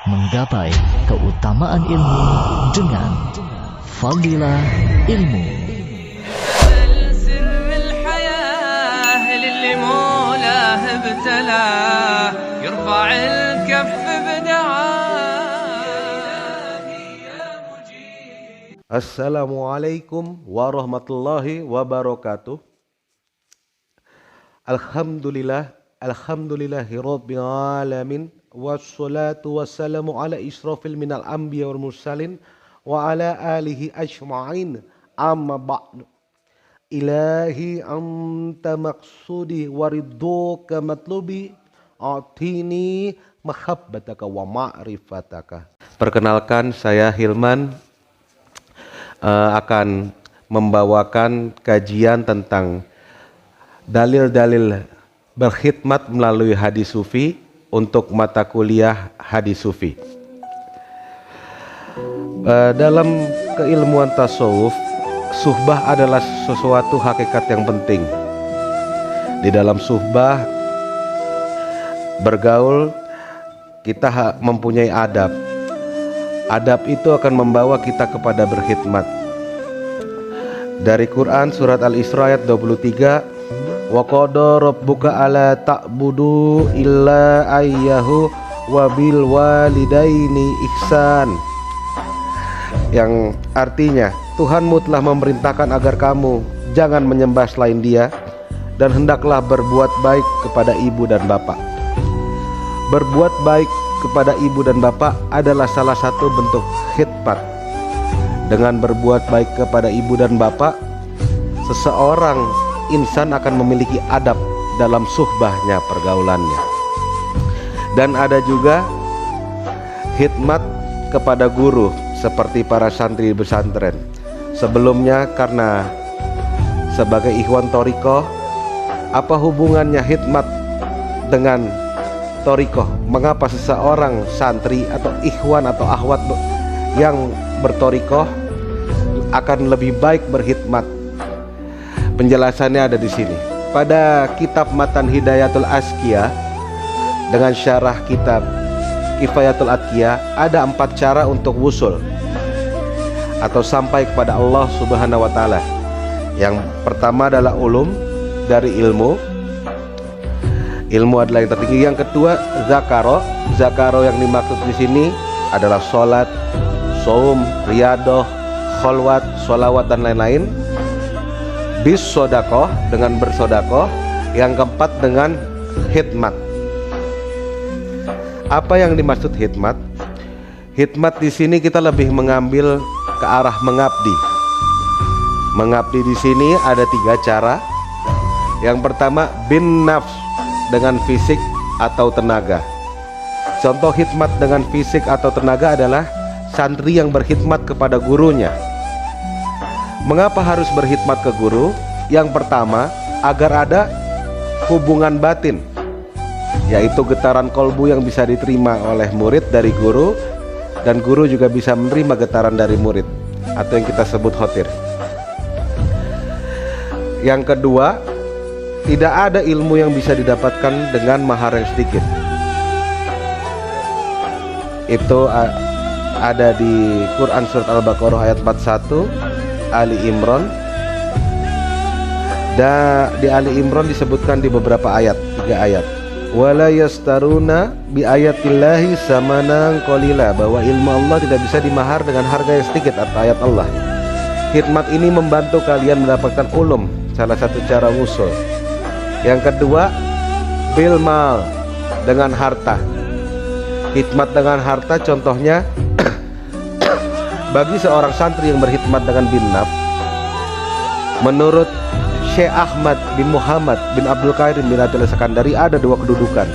menggapai keutamaan ilmu dengan Fadilah Ilmu. Assalamualaikum warahmatullahi wabarakatuh. Alhamdulillahirabbil alamin. Wassalatu wassalamu ala israfil minal anbiya wal mursalin wa ala alihi ajma'in. Amma ba'du. Ilahi anta maqsudi waridduka matlubi atini mahabbataka wa ma'rifataka. Perkenalkan, saya Hilman akan membawakan kajian tentang dalil-dalil berkhidmat melalui hadis sufi untuk mata kuliah hadis sufi. Dalam keilmuan tasawuf, suhbah adalah sesuatu hakikat yang penting. Di dalam suhbah bergaul, kita mempunyai adab. Adab itu akan membawa kita kepada berkhidmat. Dari Quran surat Al-Isra ayat 23, wa qada rabbuka alla ta'budu illa ayyahu wa bil walidaini ihsan, yang artinya Tuhanmu telah memerintahkan agar kamu jangan menyembah selain Dia dan hendaklah berbuat baik kepada ibu dan bapak. Berbuat baik kepada ibu dan bapak adalah salah satu bentuk khidmat. Dengan berbuat baik kepada ibu dan bapak, seseorang insan akan memiliki adab dalam suhbahnya, pergaulannya. Dan ada juga khidmat kepada guru, seperti para santri pesantren. Sebelumnya, karena sebagai ikhwan thariqah, apa hubungannya khidmat dengan thariqah? Mengapa seseorang santri atau ikhwan atau akhwat yang berthariqah akan lebih baik berkhidmat? Penjelasannya ada di sini. Pada kitab Matan Hidayatul Azkiyah dengan syarah kitab Kifayatul Atqiyah, ada 4 cara untuk wusul atau sampai kepada Allah Subhanahu wa taala. Yang pertama adalah ulum, dari ilmu. Ilmu adalah yang tertinggi. Yang kedua zakaro. Zakaro yang dimaksud di sini adalah sholat, saum, riyadoh, kholwat, sholawat dan lain-lain. Bis sodakoh, dengan bersodakoh. Yang keempat dengan khidmat. Apa yang dimaksud khidmat? Khidmat di sini kita lebih mengambil ke arah mengabdi. Mengabdi di sini ada 3 cara. Yang pertama bin nafs, dengan fisik atau tenaga. Contoh khidmat dengan fisik atau tenaga adalah santri yang berkhidmat kepada gurunya. Mengapa harus berkhidmat ke guru? Yang pertama, agar ada hubungan batin, yaitu getaran kolbu yang bisa diterima oleh murid dari guru, dan guru juga bisa menerima getaran dari murid, atau yang kita sebut khotir. Yang kedua, tidak ada ilmu yang bisa didapatkan dengan mahar yang sedikit. Itu ada di Quran surat Al-Baqarah ayat 41, Ali Imran. Dan di Ali Imran disebutkan di beberapa ayat, 3 ayat. Wala yastaruna bi ayatillahi samanan qalila, bahwa ilmu Allah tidak bisa dimahar dengan harga yang sedikit, atau ayat Allah. Khidmat ini membantu kalian mendapatkan ulum, salah satu cara wusul. Yang kedua bil mal, dengan harta. Khidmat dengan harta contohnya bagi seorang santri yang berkhidmat dengan bin naf, menurut Syekh Ahmad bin Muhammad bin Abdul Qarim bin Abdul Sakandari ada 2 kedudukan.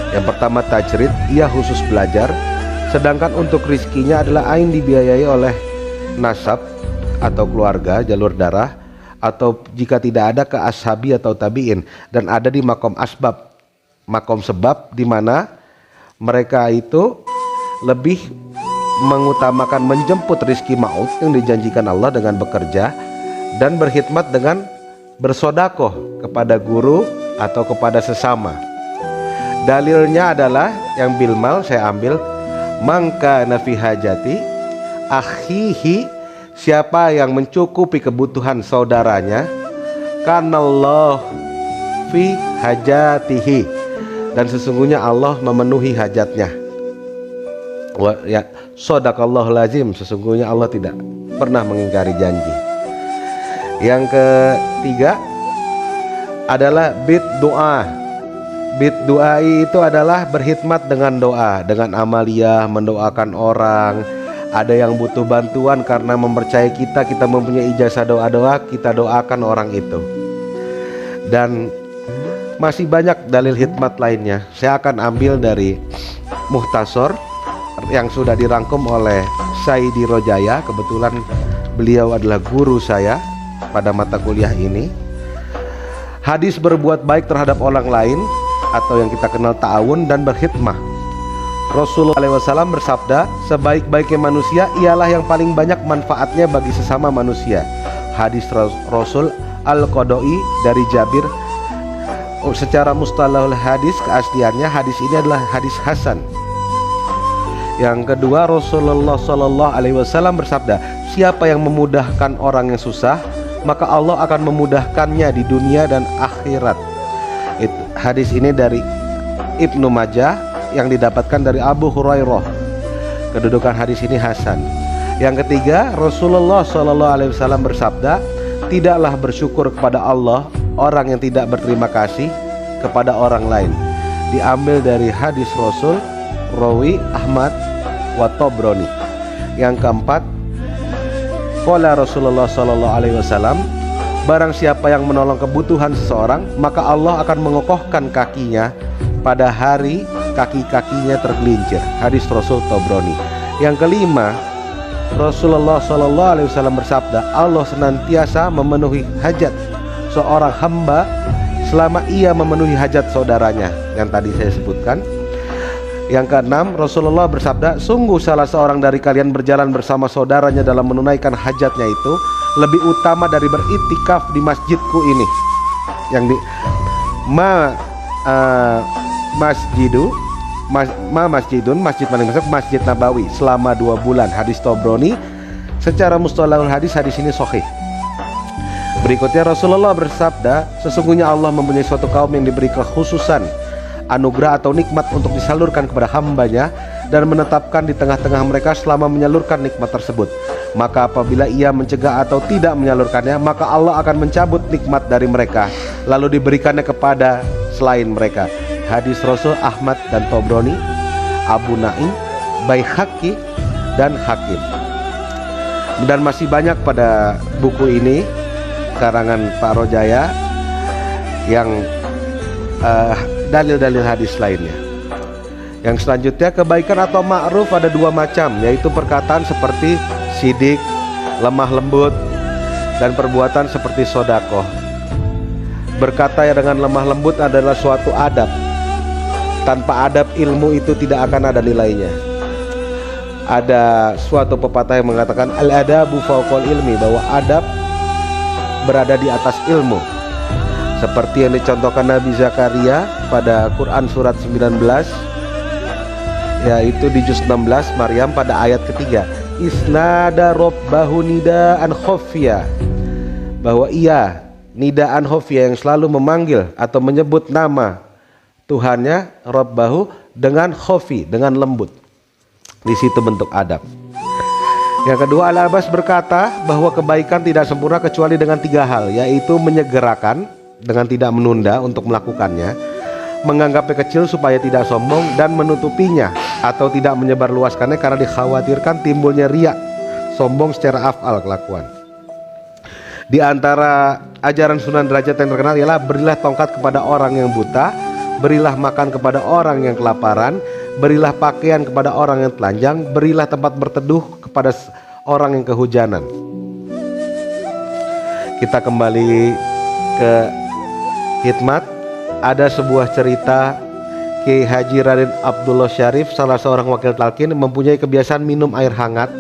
Yang pertama tajrid, ia khusus belajar, sedangkan untuk rizkinya adalah ain dibiayai oleh nasab atau keluarga, jalur darah, atau jika tidak ada ke ashabi atau tabiin, dan ada di makom asbab, makom sebab, di mana mereka itu lebih mengutamakan menjemput rizki maut yang dijanjikan Allah dengan bekerja dan berkhidmat dengan bersodakoh kepada guru atau kepada sesama. Dalilnya adalah yang bilmal saya ambil, mangka nafi hajati akhihi, siapa yang mencukupi kebutuhan saudaranya, kanallah fi hajatihi, dan sesungguhnya Allah memenuhi hajatnya. Ya, shadaqallahu lazim, sesungguhnya Allah tidak pernah mengingkari janji. Yang ketiga adalah bid doa. Bid doa itu adalah berkhidmat dengan doa, dengan amaliyah, mendoakan orang. Ada yang butuh bantuan karena mempercayai kita mempunyai ijazah doa-doa, kita doakan orang itu. Dan masih banyak dalil khidmat lainnya. Saya akan ambil dari Mukhtasar yang sudah dirangkum oleh Saidi Rojaya. Kebetulan beliau adalah guru saya pada mata kuliah ini. Hadis berbuat baik terhadap orang lain atau yang kita kenal ta'awun dan berkhidmah. Rasulullah SAW bersabda, sebaik-baiknya manusia ialah yang paling banyak manfaatnya bagi sesama manusia. Hadis Rasul Al-Qadoi dari Jabir. Secara mustalahul hadis, keasliannya hadis ini adalah hadis hasan. Yang kedua, Rasulullah SAW bersabda, siapa yang memudahkan orang yang susah, maka Allah akan memudahkannya di dunia dan akhirat. Hadis ini dari Ibnu Majah yang didapatkan dari Abu Hurairah. Kedudukan hadis ini hasan. Yang ketiga, Rasulullah SAW bersabda, tidaklah bersyukur kepada Allah orang yang tidak berterima kasih kepada orang lain. Diambil dari hadis Rasul Rawi Ahmad wa Tabrani. Yang keempat, qala Rasulullah SAW, barang siapa yang menolong kebutuhan seseorang, maka Allah akan mengokohkan kakinya pada hari kaki-kakinya tergelincir. Hadis Rasul Tabrani. Yang kelima, Rasulullah SAW bersabda, Allah senantiasa memenuhi hajat seorang hamba selama ia memenuhi hajat saudaranya, yang tadi saya sebutkan. Yang keenam, Rasulullah bersabda, sungguh salah seorang dari kalian berjalan bersama saudaranya dalam menunaikan hajatnya itu lebih utama dari beriktikaf di masjidku ini. Yang di masjidun, masjid paling besar, Masjid Nabawi, selama 2 bulan. Hadis Tabrani. Secara mustalahul hadis, hadis ini sahih. Berikutnya Rasulullah bersabda, sesungguhnya Allah mempunyai suatu kaum yang diberi kekhususan, anugerah atau nikmat untuk disalurkan kepada hambanya dan menetapkan di tengah-tengah mereka selama menyalurkan nikmat tersebut. Maka apabila ia mencegah atau tidak menyalurkannya, maka Allah akan mencabut nikmat dari mereka lalu diberikannya kepada selain mereka. Hadis Rasul Ahmad dan Tabrani, Abu Naim, Baihaqi dan Hakim. Dan masih banyak pada buku ini karangan Pak Rojaya yang dalil-dalil hadis lainnya. Yang selanjutnya, kebaikan atau ma'ruf ada 2 macam, yaitu perkataan seperti sidik, lemah lembut, dan perbuatan seperti sodakoh. Berkata ya dengan lemah lembut adalah suatu adab. Tanpa adab, ilmu itu tidak akan ada nilainya. Ada suatu pepatah yang mengatakan al-adabu fawqal ilmi, bahwa adab berada di atas ilmu. Seperti yang dicontohkan Nabi Zakaria pada Quran surat 19, yaitu di juz 16 Maryam pada ayat ketiga, isnada rabbahu nidaan khofiyah, bahwa ia nidaan khofiyah yang selalu memanggil atau menyebut nama Tuhannya rabbahu dengan khofi, dengan lembut. Di situ bentuk adab. Yang kedua, Al-Abbas berkata bahwa kebaikan tidak sempurna kecuali dengan 3 hal, yaitu menyegerakan dengan tidak menunda untuk melakukannya, menganggapnya kecil supaya tidak sombong, dan menutupinya atau tidak menyebarluaskannya karena dikhawatirkan timbulnya riya, sombong secara af'al, kelakuan. Di antara ajaran Sunan Derajat yang terkenal ialah berilah tongkat kepada orang yang buta, berilah makan kepada orang yang kelaparan, berilah pakaian kepada orang yang telanjang, berilah tempat berteduh kepada orang yang kehujanan. Kita kembali ke khidmat. Ada sebuah cerita Kiai Haji Raden Abdullah Syarif, salah seorang wakil talqin, mempunyai kebiasaan minum air hangat.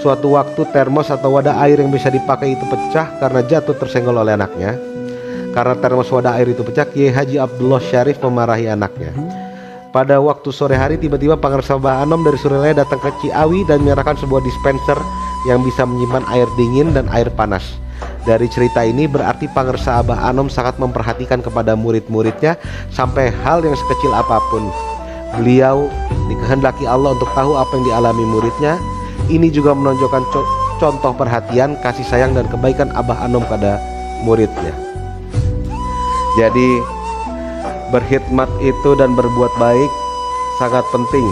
Suatu waktu termos atau wadah air yang bisa dipakai itu pecah karena jatuh tersenggol oleh anaknya. Karena termos wadah air itu pecah, Kiai Haji Abdullah Syarif memarahi anaknya. Pada waktu sore hari tiba-tiba Pangeran Sabah Anom dari Suralaya datang ke Ciawi dan menyerahkan sebuah dispenser yang bisa menyimpan air dingin dan air panas. Dari cerita ini berarti Pangeran Sabah Anom sangat memperhatikan kepada murid-muridnya sampai hal yang sekecil apapun. Beliau dikehendaki Allah untuk tahu apa yang dialami muridnya. Ini juga menonjolkan contoh perhatian, kasih sayang dan kebaikan Abah Anom pada muridnya. Jadi berkhidmat itu dan berbuat baik sangat penting.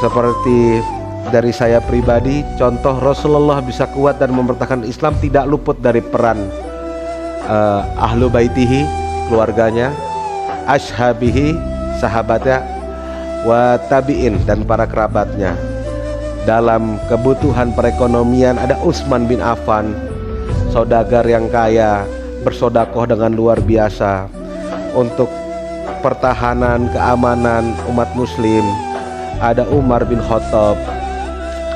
Seperti dari saya pribadi, contoh Rasulullah bisa kuat dan mempertahankan Islam tidak luput dari peran ahlu baitihi, keluarganya, ashabihi, sahabatnya, wa tabi'in dan para kerabatnya. Dalam kebutuhan perekonomian ada Utsman bin Affan, saudagar yang kaya, bersodakoh dengan luar biasa untuk pertahanan keamanan umat muslim. Ada Umar bin Khattab,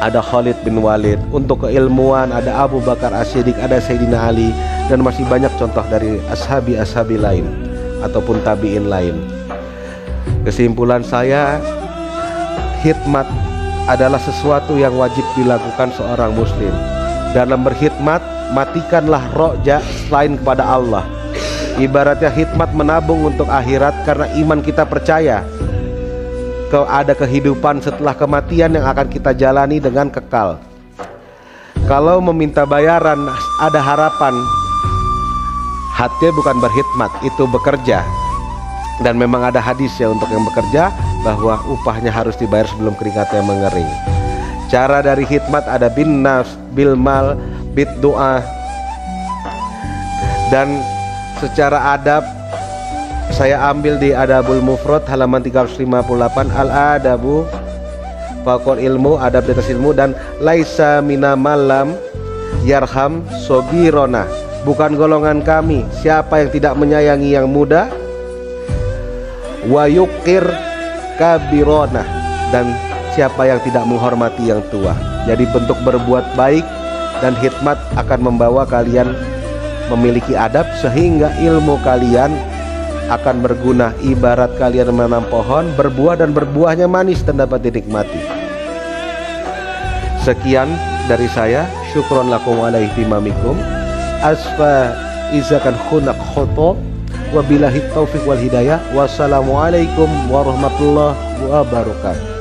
ada Khalid bin Walid. Untuk keilmuan ada Abu Bakar As-Siddiq, ada Sayyidina Ali, dan masih banyak contoh dari ashabi lain ataupun tabi'in lain. Kesimpulan saya, khidmat adalah sesuatu yang wajib dilakukan seorang muslim. Dalam berkhidmat, matikanlah roja selain kepada Allah. Ibaratnya khidmat menabung untuk akhirat, karena iman kita percaya ada kehidupan setelah kematian yang akan kita jalani dengan kekal. Kalau meminta bayaran ada harapan, hati bukan berkhidmat, itu bekerja. Dan memang ada hadis ya untuk yang bekerja bahwa upahnya harus dibayar sebelum keringatnya mengering. Cara dari khidmat ada bin nafs, bil mal, bid doa. Dan secara adab saya ambil di Adabul Mufrad halaman 358, al-adabu faqul ilmu, adab di atas ilmu, dan laisa mina malam yarham sobirona, bukan golongan kami siapa yang tidak menyayangi yang muda, wa yukir kabirona, dan siapa yang tidak menghormati yang tua. Jadi bentuk berbuat baik dan khidmat akan membawa kalian memiliki adab, sehingga ilmu kalian akan berguna. Ibarat kalian menanam pohon, berbuah dan berbuahnya manis dan dapat dinikmati. Sekian dari saya, syukron lakum ala ihtimamikum, asfa izakan khunak khotob, wabillahi taufiq wal hidayah, wassalamualaikum warahmatullahi wabarakatuh.